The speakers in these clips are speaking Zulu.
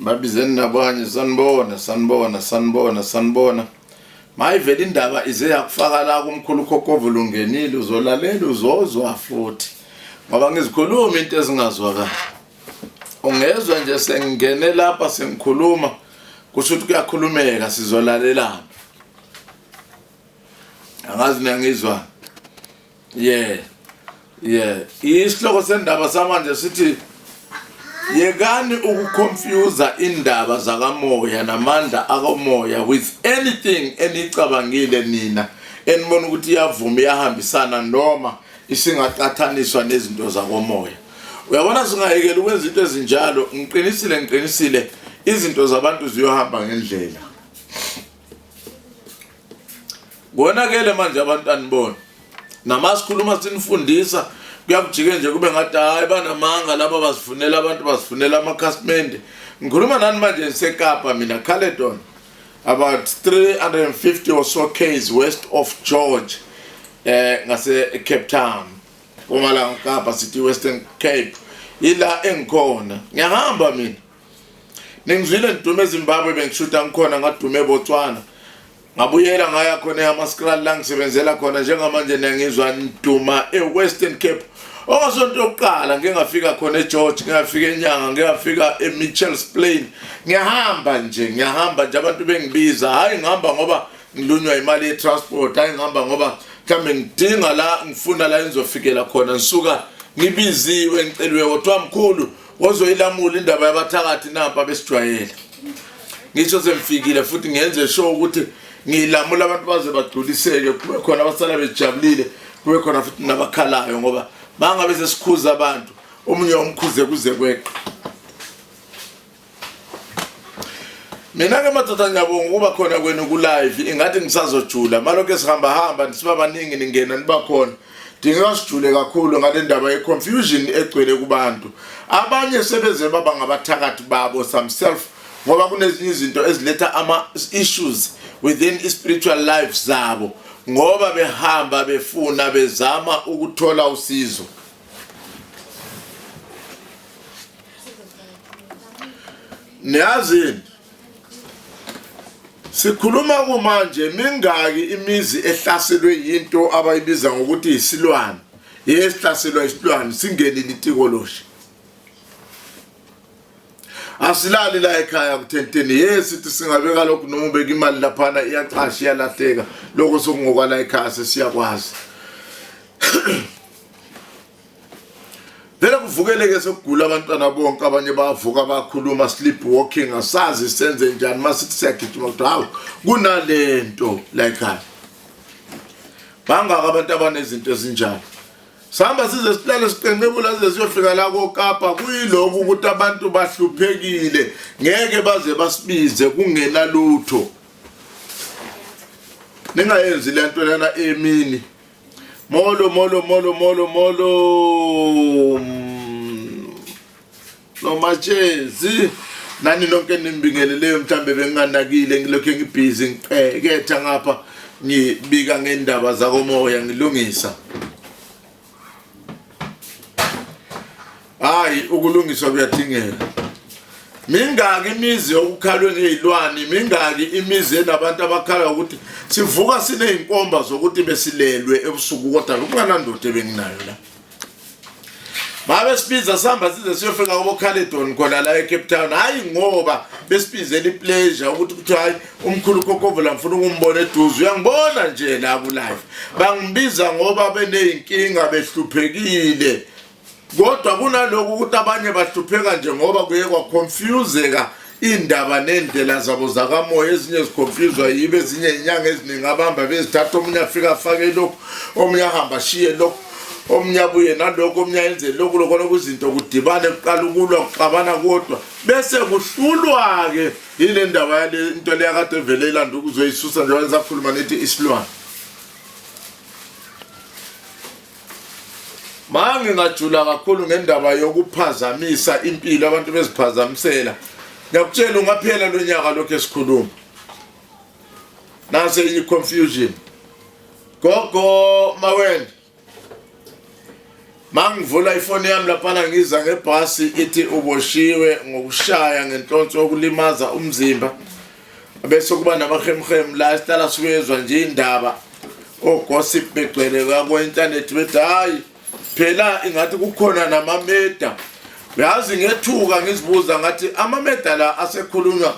babizeni nabanye sanibona mayivela indaba ize yakufaka la kumkhulu Kokovu lungenile uzolalela uzozwa futhi ngoba ngizikhuluma into ezingazwakala ungezwe nje sengene lapha sengikhuluma kusho ukuthi kuyakhulumeka sizolalelana angazi nangizwa isihloko sendaba samanje sithi yekani ukuconfuse indaba zakamoya namandla akamoya with anything enicabangile nina enibona ukuthi iyavuma iyahambisana noma isingaqathaniswa nezinto zakomoya. Uyabona singayekela ukwenza into ezinjalo ngiqinisile izinto zabantu ziyohamba ngendlela. Konakele manje abantu anibona namasikhuluma sinifundisa kuyakujike nje kube ngathi hayi banamanga laba basifunela abantu basifunela amakhasimende. Ngikhuluma nani manje eSekapa mina Caledon about 350 or so k's west of George ngase Cape Town Mpumalanga Kapa City Western Cape ila engikhona ngiyahamba mina ningizwile ngidume eZimbabwe bengishuta ngikhona ngadume eBotswana ngabuyela ngaya khona eHammanskraal la ngisebenzela khona njengamanje nangizwa nduma eWestern Cape ongasonto yokuqala ngingafika khona eGeorge ngiyafika eNyanga ngiyafika eMitchells Plain ngiyahamba nje abantu bengibiza hayi ngihamba ngoba ngilunywa imali yetransport hayi ngihamba ngoba mhlambe ngidinga la ngifuna la enzofikela khona ngisuka ngibiziwe ngicelwe kodwa mkhulu wozoyilamula indaba yabathakathi nampa besijwayele ngisho semfikile futhi ngenze show ukuthi ngilamula abantu baze bagculiseke kube khona abasala bejabulile kube khona futhi nabakhalayo ngoba bangabe sesikhuza abantu omunye umkhuze kuze kweqe. Mina ke madoda ngiyabonga ukuba khona kwenu ku live ingathi ngisazojula malokho esihamba ndisiba baningi ningena nibakhona dingasijule kakhulu ngale ndaba ye confusion egcwele kubantu abanye sebeze baba ngabathakathi babo themselves ngoba kunezinye izinto eziletha ama issues within spiritual lives zabo ngoba behamba befuna bezama ukuthola usizo. Niyazi sikhuluma kumanje mingaki imizi ehlaselwe into abayibiza ngokuthi isilwane yesihlaselwa isilwane singenile itikoloshi asilali la ekhaya kuthenteni sithi singabeka lokhu noma ubeka imali laphana iyaqasha iyalahleka lokho sokungokwa la ekhaya sesiyakwazi vele kuvukeleke sokugula abantwana bonke abanye bavuka bakhuluma sleepwalking asazi senze njani masithi siyagijima ukuthi hawu kunalento la ekhaya bangaka abantu abanezinto ezinjalo sihamba size sihlale siqenqebula size siyofika la koKapa kuyiloko ukuthi abantu bahluphekile ngeke baze basibize kungena lutho ningayenzi lento lana emini molo no machezi nani nonke nimbingeleleyo mhlambe benginganakile ngilokho ngibhizi ngiqeketha ngapha ngibika ngendaba zakomoya ngilungisa hayi ukulungiswa kuyadingeka mingaki imizi okukhalwe ngezilwane mingaki imizi enabantu abakhala ukuthi sivuka sineyinkomba zokuthi besilelwe ebusuku kodwa kunganandoda ebenginayo la babe sibiza sihamba size siyofika kubo Caledon khona la eCape Town hayi ngoba besibizela ipleasure ukuthi kuthi hayi umkhulu Kokovu la mfuna ukumbona eduze uyangibona nje la ku live bangibiza ngoba beneyinkinga behluphekile kodwa kunaloko ukuthi abanye bahlupheka nje ngoba kuye kwaconfuseka indaba nendlela zabo zakamoya ezinye ziconfuswa yibe ezinye inyanga eziningi abamba bezithatha omunye afika afake lokho omunye ahamba shiye lokho omunye abuye nalokho omunye enze lokho lokho kuzinto kudibane kuqala ukulwa kuxabana kodwa bese kuhlulwa ke ile ndaba yale into le yakade vele ilanda ukuzoyisusa nje wayesakhuluma nethi isilwane mangi ngajula kakhulu ngendaba yokuphazamisa impilo abantu beziphazamisela ngiyakutshela ungaphela lo nyaka lokho esikhuluma nase i confusion gogo mawende Mangivula ifoni yami lapha ngiza ngebhasi ithi uboshiwe ngokushaya ngenhlonzo yokulimaza umzimba. Bese kuba namahemhem la sihlala siwezwa nje indaba gossip begcwele ku internet bethi hayi phela ingathi kukhona namameda. Uyazi ngethuka ngizibuza ngathi amameda la asekhulunywa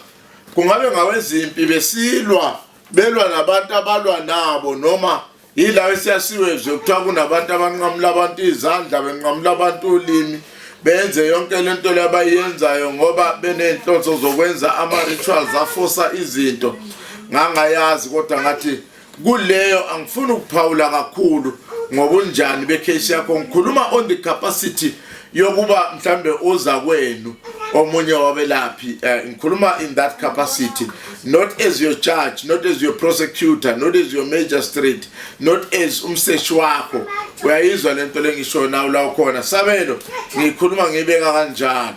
kungabe ngawezimpi besilwa belwa nabantu abalwa nabo noma yila esiyasiwezwe kuthiwa kunabantu abanqamula abantu izandla benqamula abantu ulimi benze yonke lento labayenzayo ngoba benenhlonzo zokwenza ama-rituals afosa izinto ngangayazi kodwa ngathi kuleyo angifuni ukuphawula kakhulu ngobunjani becase yakho ngikhuluma on the capacity yokuba mhlambe uza kwenu omunye wabelaphi ngikhuluma in that capacity, not as your judge, not as your prosecutor, not as your magistrate, not as umseshi wakho. Uyayizwa lento lengisho nawo la ukhona Sabelo ngikhuluma ngibeka kanjalo.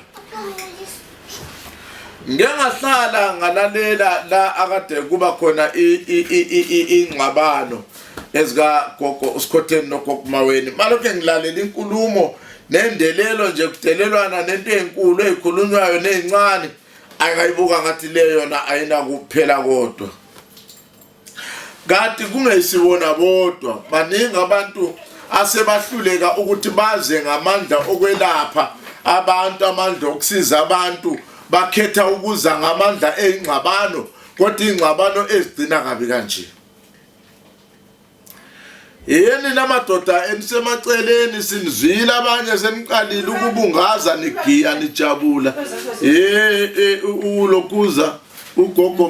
Ngengahlala ngalalela la akade kuba khona ingxabano ezika gogo uSkhotheni nogogo Maweni malokho ngilalela inkulumo nendelelo nje kudelelwana nento enkulu ezikhulunywayo nezincane akayibuka ngathi leyo yona ayina kuphela kodwa kanti kungesibona bodwa baningi abantu asebahluleka ukuthi baze ngamandla okwelapha abantu amandla okusiza abantu bakhetha ukuza ngamandla ezingxabano kodwa ingxabano ezigcina kabi kanje. Yeni namadoda enisemaceleni sinizwile abanye seniqalile ukubungaza nigiya nijabula ulokuza ugogo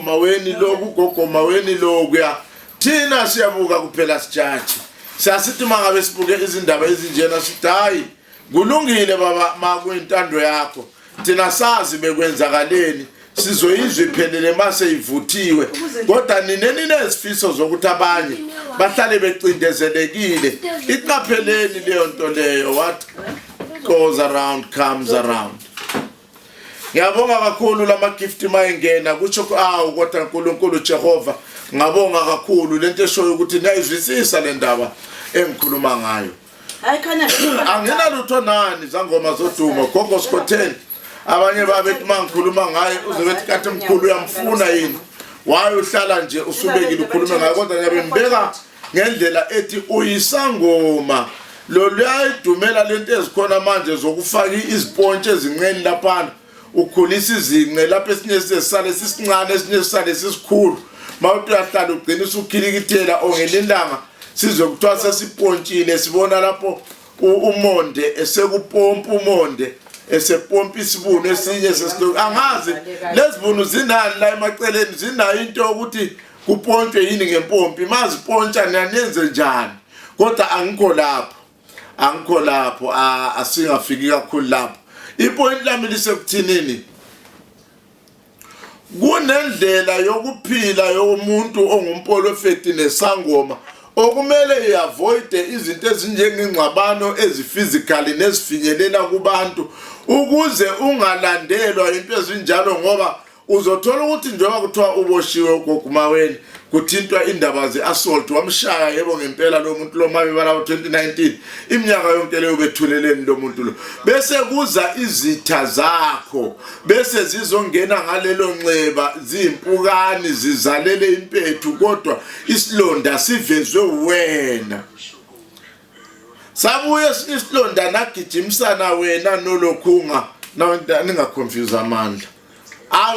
Maweni lokuya thina siyabuka kuphela sijaji siyasithi mangabe sibuke izindaba ezinjena sithi hayi kulungile baba makwintando yakho thina sazi bekwenzakaleni sizoyizwe iphelele mase ivuthiwe kodwa ninezifiso zokuthi abanye bahlale becindezelekile iqapheleni leyo nto leyo what goes around comes around. Ngiyabonga kakhulu lama gift mayengena kutsho kodwa uNkulunkulu Jehova ngabonga kakhulu lento eshoyo ukuthi niyayizwisisa le ndaba engikhuluma ngayo. Anginalutho nani zangoma zodumo gogo Skhotheni abanye babethi mangikhuluma ngaye uzobethi kathi mkhulu uyamfuna yini waye uhlala nje usubekile ukhuluma ngaye kodwa ngiyabe ngibeka ngendlela ethi uyisangoma lo luyayidumela lento ezikhona manje zokufaka izipontshi ezinqeni lapha ukhulisa izinqe lapha esinye sesisale sisincane esinye sisale sisikhulu mawuthi uyahlala ugcina usukhilikithela ongelindanga sizwe kuthiwa sesipontshile sibona lapho umonde esekupompa umonde esepompa isibunu esinye sesihloko angazi lezibunu zinani la emaceleni zinayo into ukuthi kupontshwe yini ngempompi mazipontsha niyenze njani kodwa angikho lapho asingafiki kakhulu lapho. Ipoint lami lisekuthinini kunendlela yokuphila yomuntu ongumprofeti nesangoma okumele iavoid izinto ezinjengengxabano ezifizikali nezifinyelela kubantu ukuze ungalandelwa into ezinjalo ngoba uzothola ukuthi njengoba kuthiwa uboshiwe ugogo Maweni kuthintwa indaba ze-assault wamshaya yebo ngempela lo muntu lo mabibala 2019 iminyaka yonke leyo bethuleleni lo muntu lo bese kuza izitha zakho bese zizongena ngalelo nxeba zimpukani zizalele impethu kodwa isilonda sivezwe wena sabuye isilonda nagijimisana wena nolokhunga ningaconfuse amandla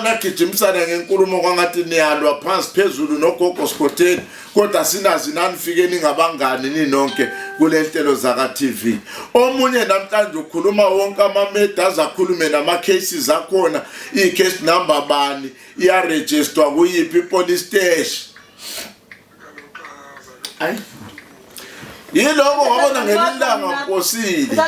nagijimisana ngenkulumo kwangathi niyalwa phansi phezulu nogogo Skhotheni kodwa sinazi nanifike ningabangani ninonke kule nhlelo zaka TV. Omunye namhlanje ukhuluma wonke amameda azakhulume nama cases akhona i-case number bani iya-register kuyiphi police station. Yiloko wabona ngelilanga ngiposile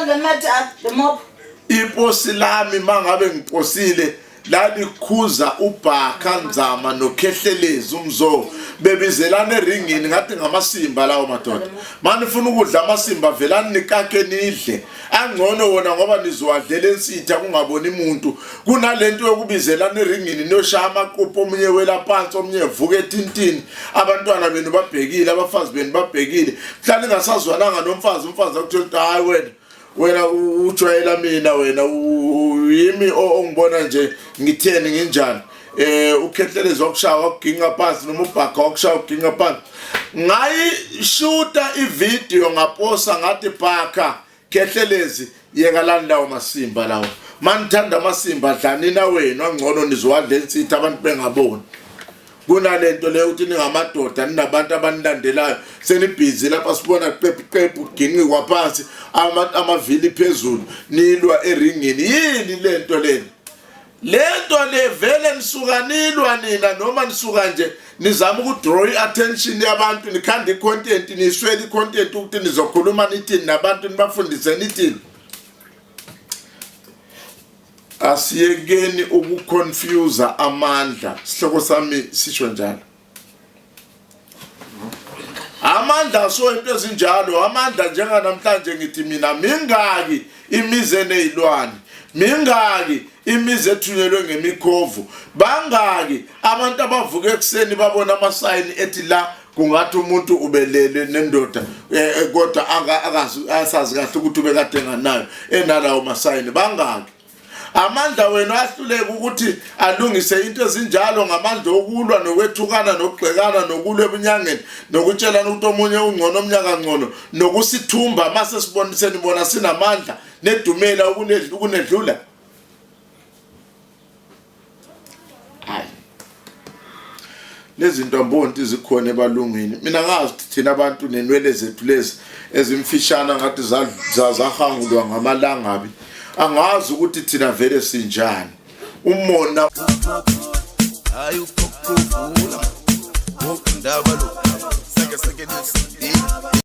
iposi lami mangabe ngiposile lalikhuza uBhakha Nzama noKhehlelezi umzo bebizelana eringini ngathi ngamasimba lawo madoda manifuna ukudla amasimba velani nikake nidle angcono wona ngoba nizwadlela ensitha kungaboni umuntu kunalento yokubizelana eringini noshaya amaqupho omunye wela phansi omunye evuka etintini abantwana benu babhekile abafazi benu babhekile mhlawumbe ngasazwananga nomfazi akuthola hayi wena wena ujwayela mina wena yimi ongibona nje ngitheni nginjani ukhethelezi wokushaya ukuginqa phansi noma ubhaka wokushaya ukuginqa phansi ngayishuta ivideo ngaposa ngathi bhaka khethelezi yeka landawo masimba lawo manithanda amasimba dlanina wena ngcono nizowadla insitha abantu bengaboni kunalento leyo uthi ningamadoda ninabantu abanilandelayo senibhizi lapha sibona qeqeqequ uginqi kwaphansi amavili phezulu nilwa eringini yini lento le vele nisukanilwa nina noma nisuka nje nizama ukudraw iattention yabantu nikhanda icontent niswele icontent ukuthi nizokhuluma nithini nabantu nibafundise nithini asiyekeni ukuconfuse amandla sihloko sami sisho njalo amandla so into ezinjalo amandla njenga namhlanje ngithi mina mingaki imize nezilwane mingaki imize ethunyelwe ngemikhovu bangaki abantu abavuka ekseni babona amasayini ethi la kungathi umuntu ubelele nendoda kodwa asazi kahle ukuthi ubekade nganayo enalawo masayini bangaki amandla wena ahluleke ukuthi alungise into ezinjalo ngamandla okulwa nokwethukana nokugxekana nokulwa ebunyangeni nokutshela ukuthi omunye ungcono omnyaka ngcono nokusithumba mase siboniseni bona sinamandla nedumela ukunedlula lezi zinto mbonti zikhona ebalungwini mina ngazi ukuthi thina abantu nenwele zethu lezi ezimfishana ngathi zahangulwa ngamalangabi angazi ukuthi thina vele sinjani umona hayi ukukuvula ngokundaba lo seke